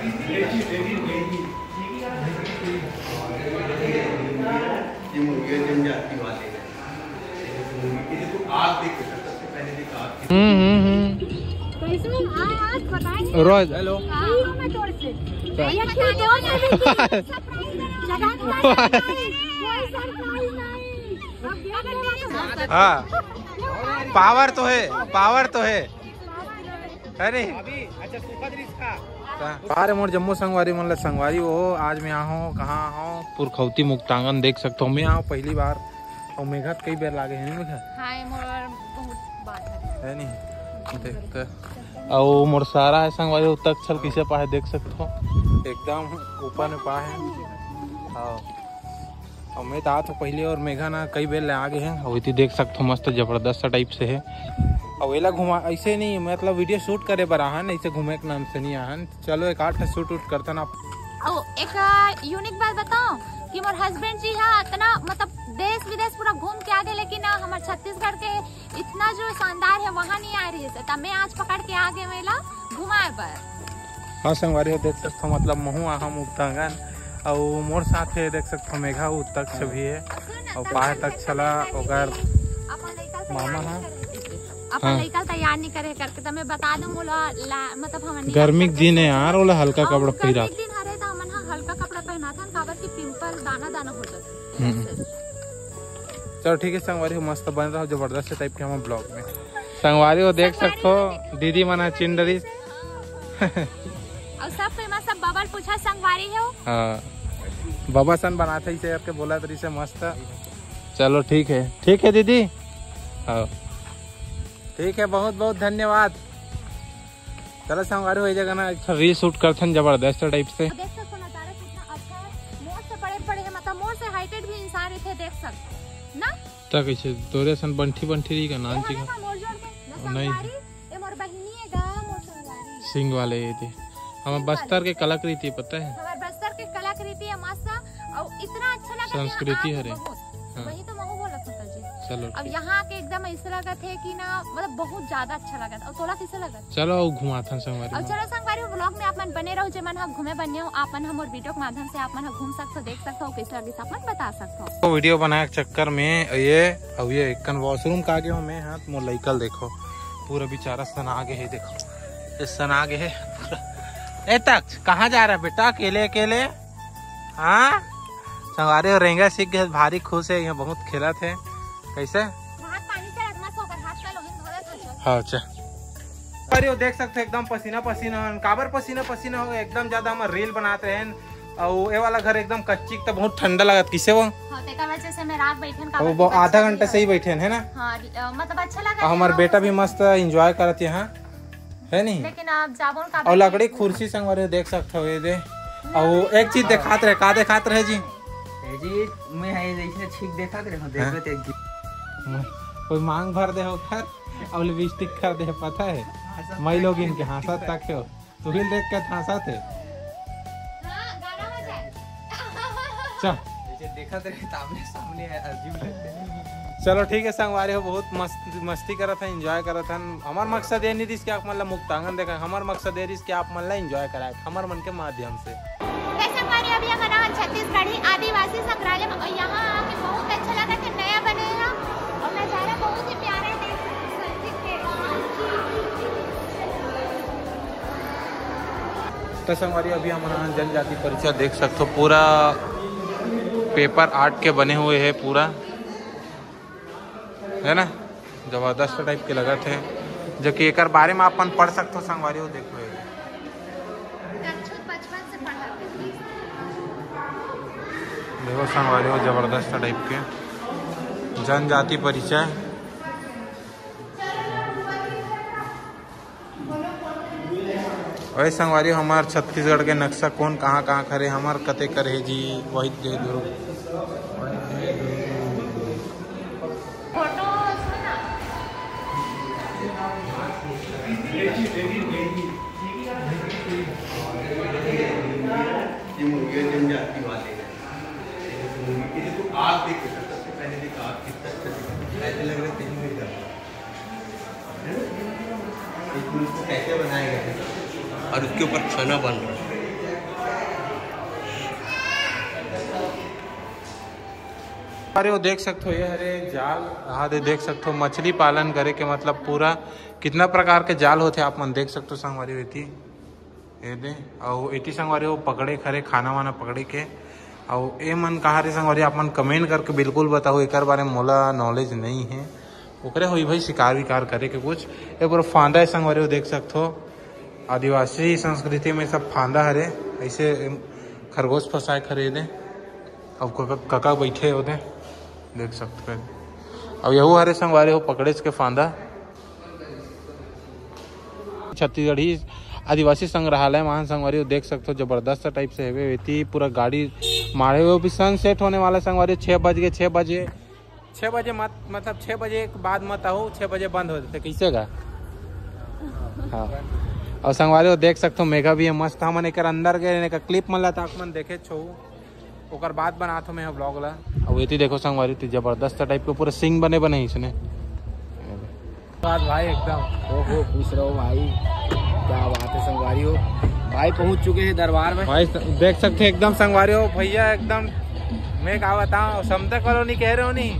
ये मूवी जनजाति वाले हैं तो आग देख सबसे पहले देख आग रोज हेलो हाँ पावर तो है अरे अरे मोर जम्मू संगवारी मतलब संगवारी वो आज मैं यहाँ हूँ कहाँ हूँ पुरखौती मुक्तांगन देख सकता हूँ मैं यहाँ पहली बार और मेघत कई बार लागे है नहीं देख और मोर सारा है संगवारी तक छल किसे पाए देख सकते हो एकदम ऊपर में पा है और मैं तो तो पहले और मेघा ना कई बेर आगे हैं और देख सकते हो मस्त जबरदस्त टाइप से है और वेला घुमा ऐसे नहीं मतलब वीडियो शूट करे बर आहन ऐसे घूमे के नाम से नहीं आहन चलो एक आठ शूट उट करता ना। एक यूनिक बात बताओ कि मोर हस्बैंड जी है इतना मतलब देश विदेश पूरा घूम के आ गए लेकिन हमारे छत्तीसगढ़ के इतना जो शानदार है वहाँ नहीं आ रही है तब मैं आज पकड़ के आ गए मेला घुमाए पर। हाँ संगवारी हो देख सकते हो मतलब महू आहा मुक्तांगन और मोर साथ है देख सकते हो मेघा तक भी है और पाए तक चला ओकर मामा है अपन लड़का तैयार नहीं करे करके तो मैं बता दूं मतलब हम गर्मी दिन है यार ओला हल्का कपड़ा पहिरा दिन हरे तो हमन हल्का कपड़ा पहना था काबर की पिंपल दाना दाना हो जाता। चलो ठीक है संगवारी हो मस्त बन रहा हो जबरदस्त टाइप के हम ब्लॉग में संगवारी हो देख सकते हो दीदी मना चिंडरी और सब फेमस सब बबल पूछा संगवारी हो हाँ बाबा सन बनाते ही करके बोला तरी से मस्त। चलो ठीक है दीदी हाँ ठीक है बहुत बहुत धन्यवाद। चलो संगवारी हो जगह ना री शूट करथन जबरदस्त टाइप से देख सकते नजारा कितना अच्छा है मोर से बड़े है मतलब मोर से हाइटेड भी इंसान थे देख सकते ना ता कैसे तोरे सन बंठी री का नाम चिका नहीं ये मोर बहिनी है गा मोर संगवारी सिंह वाले ये थे हम बस्तर के कलाकृति पता है हमारे बस्तर के कलाकृति है मस्त और इतना अच्छा लगा संस्कृति है वही तो महू बोला था जी। चलो अब यहाँ के एकदम ऐसा लगा थे कि ना मतलब बहुत ज्यादा अच्छा लगा था और थोड़ा कैसे लगा चलो घुमाथन संगवारी और चलो संगवारी ब्लॉग में आप मन बने रहो जब हम घूमे बने हो आप हम और वीडियो के माध्यम से आप मन घूम सकते हो देख सकते हो कैसे लगे आप मन बता सकते हो। वीडियो बनाए चक्कर में ये कन वॉशरूम का आगे हो मैं हाथ मोर लइकल देखो पूरा बेचारा सन आगे है देखो इस सन आगे है ए तक कहाँ जा रहा है बेटा अकेले हाँ संगवारी और रेंगा सीख गए भारी खुश है यहाँ बहुत खेला थे कैसे हाँ अच्छा देख सकते एकदम पसीना काबर पसीना हो एकदम ज्यादा हम रील बनाते हैं और ये वाला घर एकदम कच्ची तो बहुत ठंडा लगता किसे वो वजह से मैं रात बैठे आधा घंटा से ही बैठे है ना मतलब अच्छा लगा हमारे बेटा भी मस्त एंजॉय करते यहाँ है नहीं लेकिन आप जाबोन का और लकड़ी कुर्सी संगवारी देख सकते हो ये दे और एक चीज दिखाते रहे जी मैं है ठीक देखा करे कोई मांग भर दे हो खर और लिपस्टिक कर दे पता है मैं लोग इनके हंसत तक हो तू ही देख के हंसत है चल देखा सामने अजीब लगते हैं। चलो ठीक है संगवारी हो बहुत मस्ती करा था एंजॉय करा था हमार मकसद ये नहीं थी कि आप मतलब मुक्तांगन देखा हमार मकसद ये कि आप मतलब एंजॉय कराए हमार मन के माध्यम से अभी हमारा छत्तीसगढ़ी आदिवासी संग्रहालय और यहाँ आके बहुत अच्छा लगा था नया बने हैं और नजारा बहुत ही प्यारा है तो संगवारी अभी हमारा जनजाति परिचय देख सकते हो पूरा पेपर आर्ट के बने हुए है पूरा है ना जबरदस्त टाइप के लगा थे जो कि एक बारे में अपन पढ़ सकते हो संगवारी हो देखो देखो संगवारी हो जबरदस्त टाइप के जनजाति परिचय वही संगवारी हमार छत्तीसगढ़ के नक्शा कौन कहाँ खरे हमार कते करे जी वही दे दो ये मूवी जनजाति वाले हैं तो आग देख सबसे पहले देख आग कितना अच्छा ऐसे लग रहा है कहीं भी इसको कैसे बनाया गया और उसके ऊपर खाना बन रहा है अरे वो देख सकते हो ये हरे जाल, हाँ देख सकते हो मछली पालन करे के मतलब पूरा कितना प्रकार के जाल होते आप मन देख सकते हो संगवारी होती ये दे और इति संगवारी वो पकड़े खरे खाना वाना पकड़े के और ए मन कहाँ रे संगवारी आप मन कमेंट करके बिल्कुल बताओ एक बारे में मोला नॉलेज नहीं है ओकरे हुई भाई शिकार विकार करे के कुछ ये पूरा फांदा है संगवारी वो देख सकते हो आदिवासी संस्कृति में सब फांदा हरे ऐसे खरगोश फंसाए खरे दे अब कका बैठे होते देख सकते हो अब यहू हरे संगवारी हो पकड़े के फांदा छत्तीसगढ़ी आदिवासी संग्रहालय महान संगवारी देख सकते हो जबरदस्त टाइप से है वेती पूरा गाड़ी मारे हुए भी सनसेट होने वाला संगवारी 6 बजे मत मतलब 6 बजे के बाद मत आओ 6 बजे बंद हो जाते कैसे का हाँ और संगवारी देख सकते हो मेघा भी है मस्त हमन एक अंदर गए क्लिप मन ला मन देखे छो ओकर बाद बना थो मैं ब्लॉग ला और ये देखो संगवारी जबरदस्त टाइप के पूरा सिंग बने इसने बात भाई एकदम ओहो पूछ रहा हूँ भाई क्या बात है संगवारी हो भाई पहुंच चुके हैं दरबार में भाई देख सकते हैं एकदम संगवारी हो भैया एकदम मैं क्या बताऊँ समता कॉलोनी कह रहे हो नहीं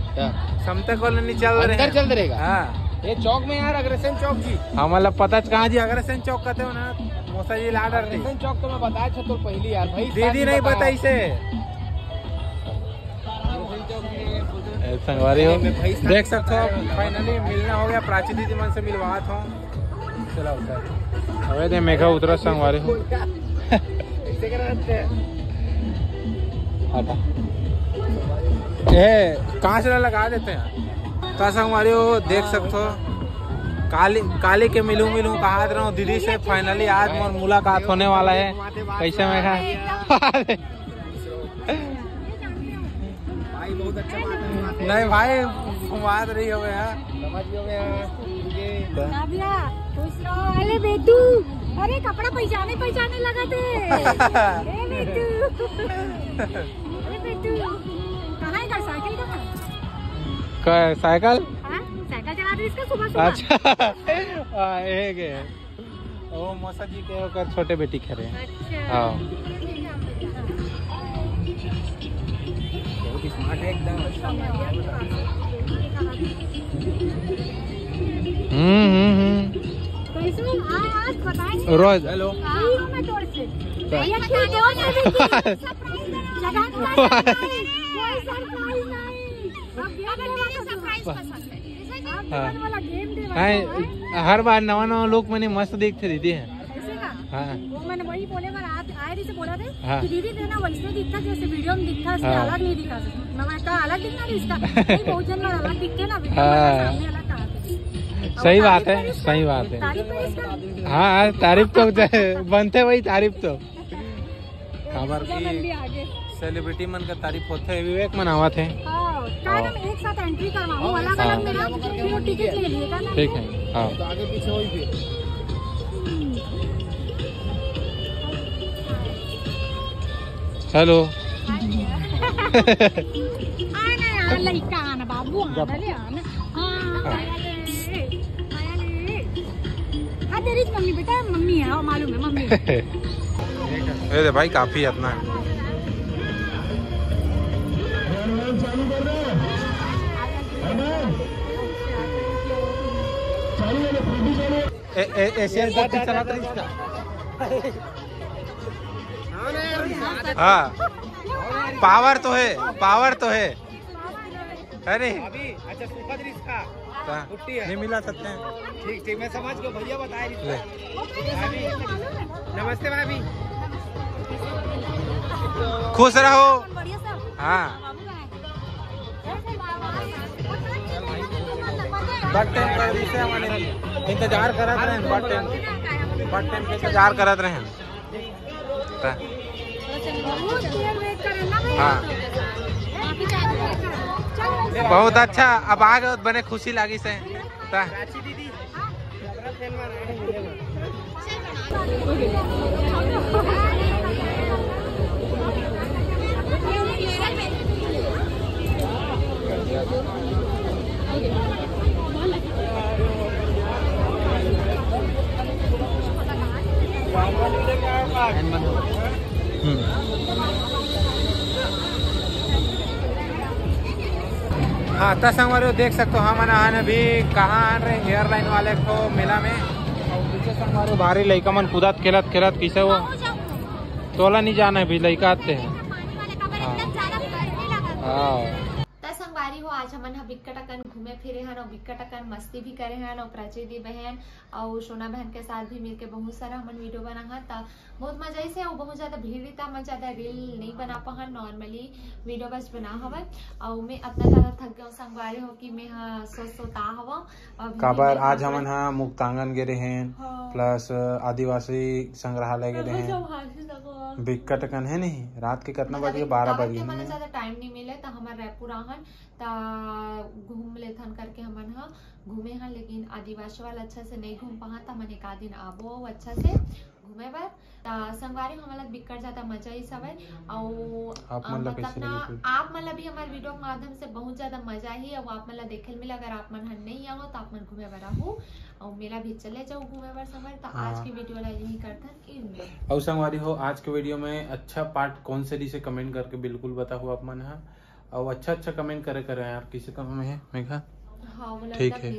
समता कॉलोनी चल रहेगा हाँ ये चौक में यार अग्रसेन चौक जी हाँ मतलब पता कहाँ जी अग्रसेन चौक कहते हो ना मोसा जी लाडर अग्रसेन चौक तो मैं बताया था तो पहली यार भाई दीदी नहीं बताई से संगवारी हो देख सकते हो फाइनली मिलना हो गया प्राची दीदी मन से मिलवात हो चला अबे दे मेघा उतरा संगवारी हो कहाँ से लगा देते हैं तो संगवारी हो देख सकते हो काली के मिलूं कहा रहा हूँ दीदी से फाइनली आज मोर मुलाकात होने वाला है कैसे मेघा बहुत अच्छा बात है नहीं भाई घुमा रही हो गया अरे बेटू अरे कपड़ा पहचाने लगा थे अरे बेटू कहाँ है साइकिल का साइकिल साइकिल चला रही इसका सुबह अच्छा एक ओ मौसा जी के होकर छोटे बेटी खरे अच्छा स्मार्ट है एकदम रोज हेलो हर बार नवा लोग मैंने मस्त देखते दीदी है हाँ मैंने वही बोले आए थे बोला थे हाँ। कि दीदी देना वैसे दिखता जैसे वीडियो में दिखता इसमें हाँ। अलग नहीं दिखा मैं कहा अलग दिखना इसका बहुत जन अलग दिखते ना हाँ। सही बात है सही बात है हाँ तारीफ तो बनते वही तारीफ तो खबर की सेलिब्रिटी मन का तारीफ होते है विवेक मनावा थे एक साथ एंट्री करवाऊं अलग अलग मेरा टिकट ले लिएगा ना ठीक है हाँ आगे पीछे वही फिर हेलो आना यार लड़का आना बाबू आना रे आना हाँ तेरी मम्मी बेटा मम्मी है मालूम है मम्मी अरे भाई काफी इतना है एशियन फोर्टी चला था इसका हाँ पावर तो है अरे अच्छा सूखा दृश्य का नहीं मिला सकते हैं ठीक मैं समझ गया भैया बताए नमस्ते भाभी खुश रहो हाँ बट टाइम कर दी से हमारे इंतजार करत रहे बट टाइम के इंतजार करत रहे हाँ बहुत अच्छा अब आ गए बने खुशी लगी से हाँ तो संगवारी देख सकते हो हम अभी कहाँ आ रहे एयरलाइन वाले को मेला में। और पीछे संगवारी भारी लड़का मन कूदत खेलत खेलत कैसे वो तोला नहीं जाना है भी लड़का आते हैं। हाँ संगवारी हो आज हमन बिक्कट अकन घूमे फिरे हन और बिक्कट अकन मस्ती भी करे हन और प्राची दी बहन और सोना बहन के साथ भी मिलके बहुत सारा हमन वीडियो बना हन। त बहुत मजा से और बहुत ज्यादा भीड़ था, मैं ज्यादा रील नहीं बना पाहन, नॉर्मली वीडियो बस बना हवा। और मैं इतना ज्यादा थक गया संगवारी हो कि मैं सोता हवा काबर आज हमन मुक्तांगन गे रहे हैं प्लस आदिवासी संग्रहालय गे रहे हैं बिक्कट अकन है नहीं रात के कितना बजे 12 बजे हमन ज्यादा टाइम नहीं मिले तो हमार रायपुर आहन ता घूम लेथन करके हमन घूमे हन। लेकिन आदिवासी वाला अच्छा से नहीं घूम पाहा था मन एक आध दिन आबो अच्छा से घूमे बार संगवारी हमला बिक्कट ज्यादा मजा ही सब है। और आप मतलब भी हमारे वीडियो के माध्यम से बहुत ज्यादा मजा ही और आप मतलब देखे मिला। अगर आप मन नहीं आओ तो आप मन घूमे बार आहू और मेला भी चले जाओ घूमे बार संगवारी। तो आज की वीडियो ला यही करथन और संगवारी हो आज के वीडियो में अच्छा पार्ट कौन से से कमेंट करके बिल्कुल बताओ आप मन और अच्छा कमेंट करे यार किसी का में है मेघा। हाँ, ठीक है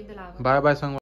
बाय बाय संगवारी।